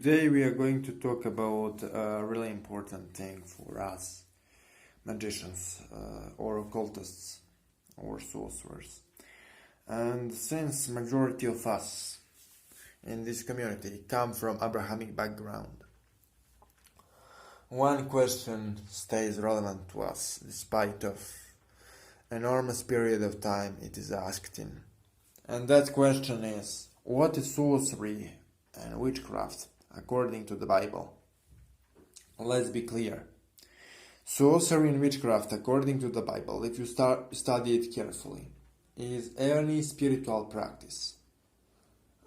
Today we are going to talk about a really important thing for us, magicians, or occultists, or sorcerers. And since majority of us in this community come from Abrahamic background, one question stays relevant to us despite of enormous period of time it is asked in. And that question is, what is sorcery and witchcraft according to the Bible? Let's be clear. Sorcery and witchcraft according to the Bible, if you study it carefully, is any spiritual practice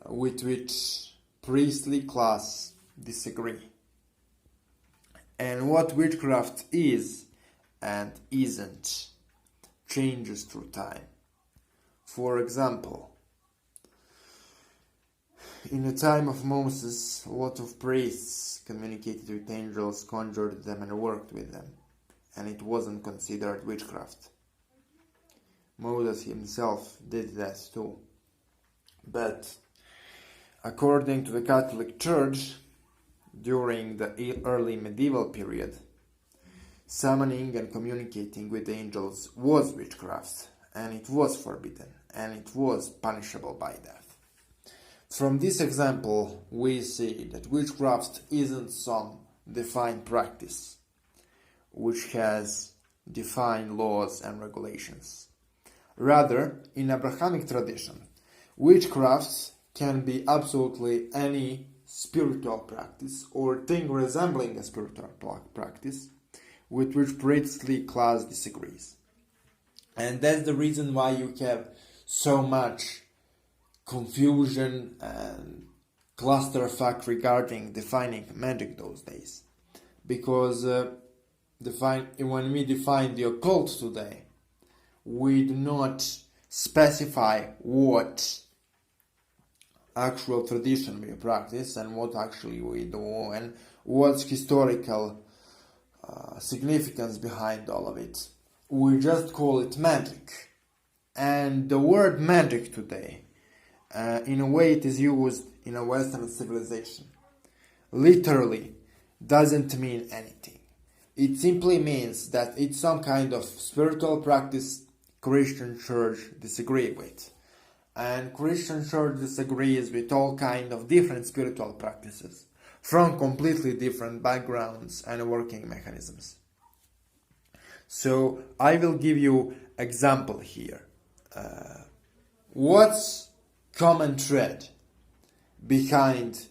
with which priestly class disagree. And what witchcraft is and isn't changes through time. For example, in the time of Moses, a lot of priests communicated with angels, conjured them and worked with them, and it wasn't considered witchcraft. Moses himself did that too. But according to the Catholic Church, during the early medieval period, summoning and communicating with angels was witchcraft, and it was forbidden, and it was punishable by death. From this example, we see that witchcraft isn't some defined practice, which has defined laws and regulations. Rather, in Abrahamic tradition, witchcraft can be absolutely any spiritual practice or thing resembling a spiritual practice with which priestly class disagrees. And that's the reason why you have so much confusion and clusterfuck regarding defining magic those days. Because when we define the occult today, we do not specify what actual tradition we practice and what actually we do and what's historical significance behind all of it. We just call it magic. And the word magic today, in a way it is used in a Western civilization, literally doesn't mean anything. It simply means that it's some kind of spiritual practice Christian church disagree with. And Christian church disagrees with all kind of different spiritual practices from completely different backgrounds and working mechanisms. So I will give you example here. What's common thread behind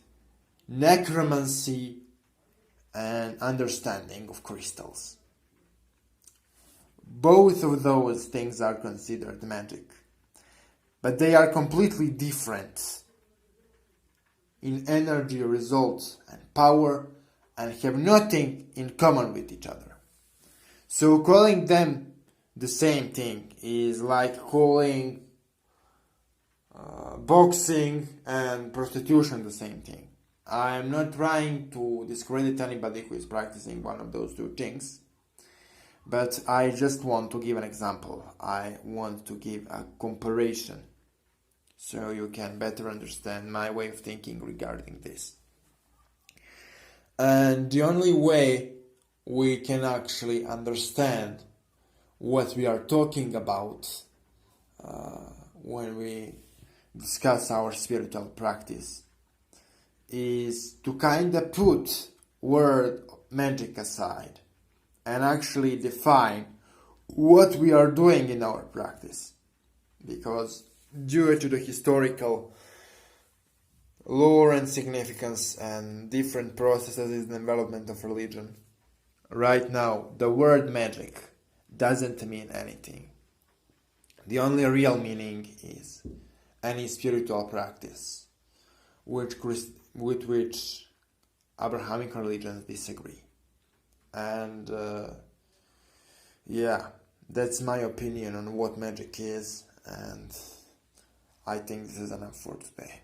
necromancy and understanding of crystals? Both of those things are considered magic, but they are completely different in energy, results, and power, and have nothing in common with each other. So calling them the same thing is like calling boxing and prostitution the same thing. I am not trying to discredit anybody who is practicing one of those two things, but I just want to give an example. I want to give a comparison so you can better understand my way of thinking regarding this. And the only way we can actually understand what we are talking about when we discuss our spiritual practice is to kind of put word magic aside and actually define what we are doing in our practice. Because due to the historical lore and significance and different processes in the development of religion, right now the word magic doesn't mean anything. The only real meaning is any spiritual practice with which Abrahamic religions disagree. And that's my opinion on what magic is, and I think this is enough for today.